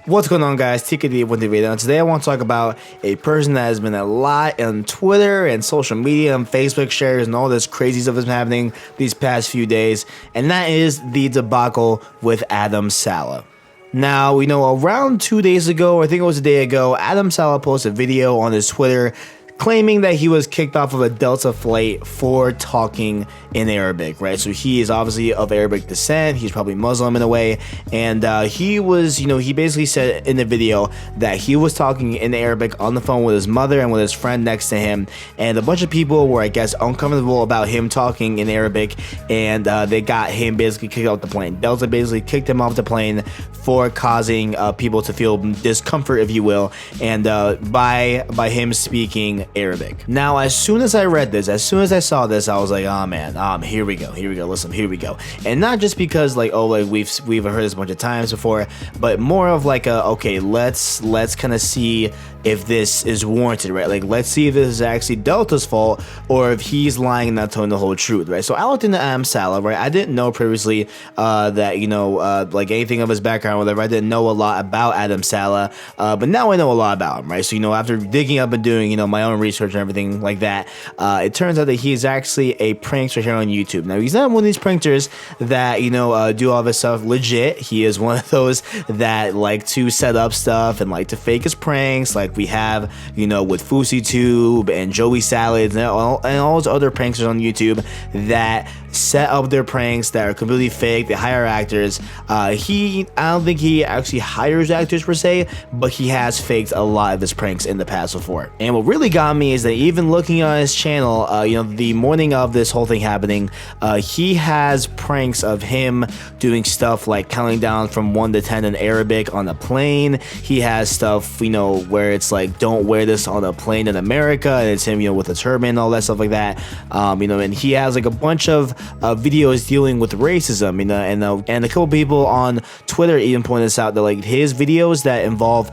What's going on, guys? TKD with the video. And today I want to talk about a person that has been a lot on Twitter and social media and Facebook shares and all this crazy stuff that's been happening these past few days, and that is the debacle with Adam Saleh. Now, around 2 days ago, or I think it was a day ago, Adam Saleh posted a video on his Twitter claiming that he was kicked off of a Delta flight for talking in Arabic, right? So he is obviously of Arabic descent. He's probably Muslim in a way. And he was, he basically said in the video that he was talking in Arabic on the phone with his mother and with his friend next to him. And a bunch of people were, I guess, uncomfortable about him talking in Arabic. And they got him basically kicked off the plane. Delta basically kicked him off the plane for causing people to feel discomfort, if you will, and by him speaking Arabic. Now, as soon as I read this, as soon as I saw this, I was like, oh man, here we go, listen, here we go. And not just because we've heard this a bunch of times before, but more of like okay, let's kind of see if this is warranted, right? Like, let's see if this is actually Delta's fault or if he's lying and not telling the whole truth, right? So I looked into Adam Saleh, right? I didn't know previously that like anything of his background, whatever. I didn't know a lot about Adam Saleh, but now I know a lot about him, right? So after digging up and doing my own research and everything like that, it turns out that he's actually a prankster here on YouTube. Now, he's not one of these pranksters that do all this stuff legit. He is one of those that like to set up stuff and like to fake his pranks, like we have with FouseyTube and Joey Salads and all those other pranksters on YouTube that set up their pranks that are completely fake. They hire actors. I don't think he actually hires actors per se, but he has faked a lot of his pranks in the past before. And what really got me is that even looking on his channel, the morning of this whole thing happening, he has pranks of him doing stuff like counting down from 1 to 10 in Arabic on a plane. He has stuff, where it's like, don't wear this on a plane in America, and it's him, with a turban and all that stuff like that. And he has like a bunch of videos dealing with racism, and a couple people on Twitter even pointed this out, that like his videos that involve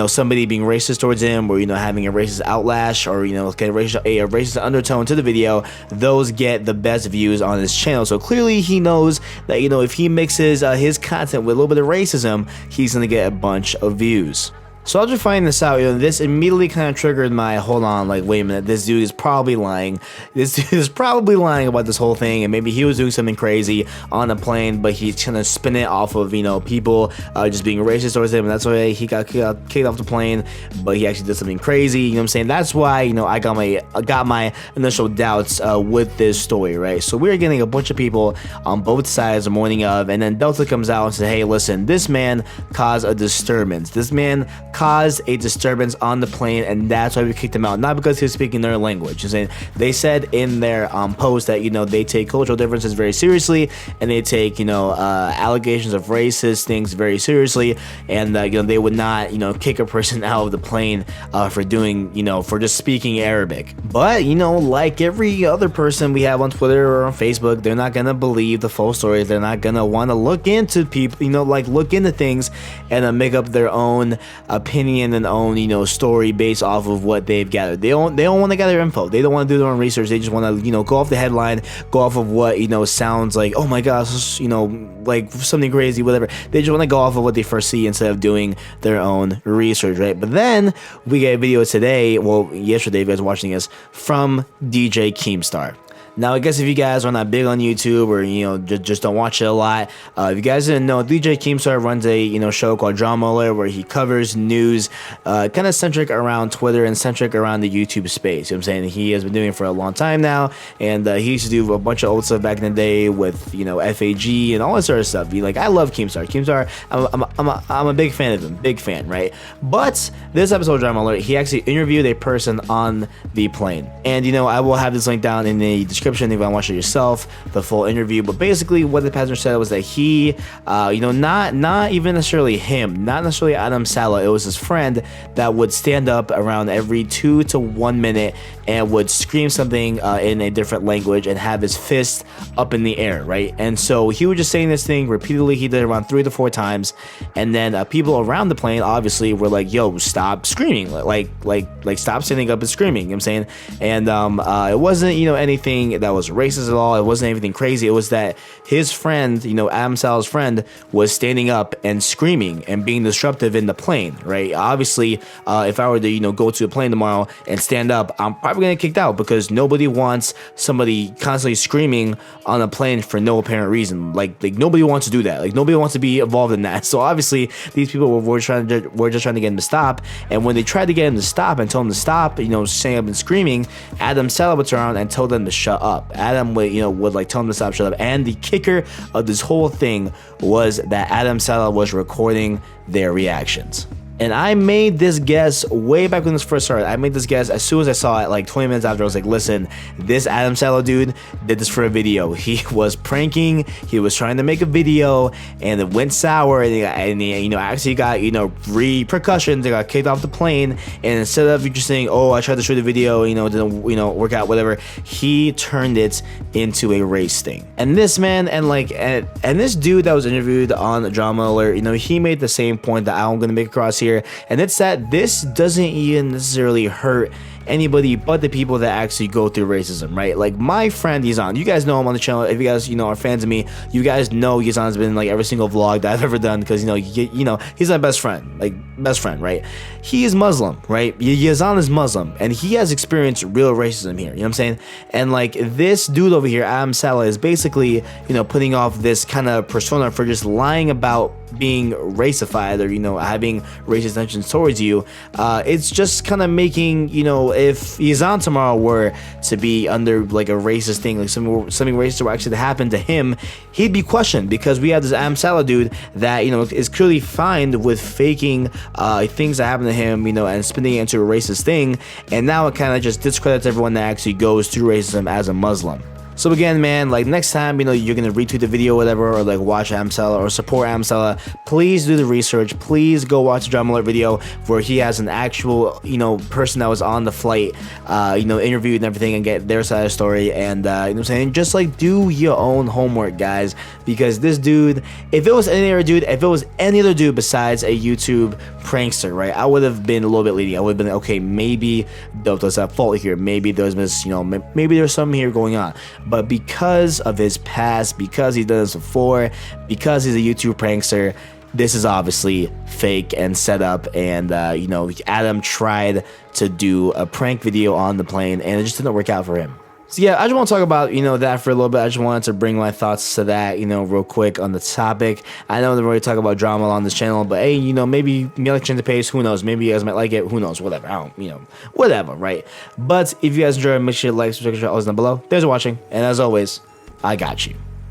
somebody being racist towards him, or having a racist outlash, or a racist undertone to the video, those get the best views on his channel. So clearly he knows that if he mixes his content with a little bit of racism, he's gonna get a bunch of views. So after finding this out, this immediately kind of triggered my, hold on, like, wait a minute, this dude is probably lying. This dude is probably lying about this whole thing, and maybe he was doing something crazy on a plane, but he's trying to spin it off of, people just being racist towards him, and that's why he got kicked off the plane, but he actually did something crazy, you know what I'm saying? That's why, I got my initial doubts with this story, right? So we're getting a bunch of people on both sides the morning of, and then Delta comes out and says, hey, listen, this man caused a disturbance. This man caused a disturbance on the plane, and that's why we kicked him out, not because he was speaking their language. They said in their post that they take cultural differences very seriously, and they take allegations of racist things very seriously, and they would not kick a person out of the plane for doing for just speaking Arabic. But like every other person we have on Twitter or on Facebook, they're not gonna believe the full story. They're not gonna want to look into people, look into things and make up their own opinion and own story based off of what they've gathered. They don't want to gather info. They don't want to do their own research. They just want to go off the headline, go off of what sounds like, oh my gosh, like something crazy, whatever. They just want to go off of what they first see instead of doing their own research, right? But then we get a video today, well, yesterday, if you guys are watching this, from DJ Keemstar. Now, I guess if you guys are not big on YouTube, or just don't watch it a lot, if you guys didn't know, DJ Keemstar runs a show called Drama Alert, where he covers news kind of centric around Twitter and centric around the YouTube space. You know what I'm saying? He has been doing it for a long time now, and he used to do a bunch of old stuff back in the day with FAG and all that sort of stuff. I love Keemstar. Keemstar, I'm a big fan of him, big fan, right? But this episode of Drama Alert, he actually interviewed a person on the plane, and I will have this link down in the description if you want to watch it yourself, the full interview. But basically what the passenger said was that he not even necessarily him, not necessarily Adam Saleh, it was his friend that would stand up around every 2 to 1 minute and would scream something in a different language and have his fist up in the air, right? And so he was just saying this thing repeatedly. He did it around 3 to 4 times, and then people around the plane obviously were like, yo, stop screaming, like stop standing up and screaming, you know what I'm saying? And it wasn't anything anything that was racist at all. It wasn't anything crazy. It was that his friend, Adam Saleh's friend, was standing up and screaming and being disruptive in the plane, right? Obviously, if I were to, go to a plane tomorrow and stand up, I'm probably gonna get kicked out because nobody wants somebody constantly screaming on a plane for no apparent reason. Like nobody wants to do that. Like nobody wants to be involved in that. So obviously, these people were just trying to get him to stop. And when they tried to get him to stop and told him to stop, standing up and screaming, Adam Saleh would turn around and tell them to shut up. Adam would like tell him to stop, shut up. And the kicker of this whole thing was that Adam Saleh was recording their reactions. And I made this guess way back when this first started. I made this guess as soon as I saw it, like 20 minutes after. I was like, listen, this Adam Saleh dude did this for a video. He was pranking. He was trying to make a video, and it went sour. And he actually got, repercussions. They got kicked off the plane. And instead of just saying, oh, I tried to shoot the video, didn't, work out, whatever, he turned it into a race thing. And this man, and this dude that was interviewed on Drama Alert, he made the same point that I'm going to make across here. And it's that this doesn't even necessarily hurt anybody but the people that actually go through racism, right? Like my friend Yazan, you guys know him on the channel. If you guys are fans of me, you guys know Yazan's been in like every single vlog that I've ever done because he's my best friend, right? He is Muslim, right? Yazan is Muslim, and he has experienced real racism here. You know what I'm saying? And like this dude over here, Adam Saleh, is basically putting off this kind of persona for just lying about being racified or having racist intentions towards you. It's just kind of making if Yazan tomorrow were to be under like a racist thing, like something racist were actually to happen to him, he'd be questioned because we have this Adam Saleh dude that is clearly fine with faking things that happen to him, and spinning it into a racist thing, and now it kind of just discredits everyone that actually goes through racism as a Muslim. So again, man, like next time, you're gonna retweet the video or whatever, or like watch Adam Saleh or support Adam Saleh, please do the research. Please go watch the Drama Alert video where he has an actual, person that was on the flight, interviewed and everything, and get their side of the story. And you know what I'm saying? Just like do your own homework, guys, because this dude, if it was any other dude besides a YouTube prankster, right, I would have been a little bit lenient. I would have been like, okay, maybe Dope's at fault here. Maybe there's maybe there's something here going on. But because of his past, because he's done this before, because he's a YouTube prankster, this is obviously fake and set up. And Adam tried to do a prank video on the plane, and it just didn't work out for him. So yeah, I just want to talk about, that for a little bit. I just wanted to bring my thoughts to that, real quick on the topic. I know that we're talking about drama on this channel, but hey, maybe you like change the pace, who knows? Maybe you guys might like it, who knows? Whatever, I don't, whatever, right? But if you guys enjoy, make sure to like, subscribe, all down below. Thanks for watching, and as always, I got you.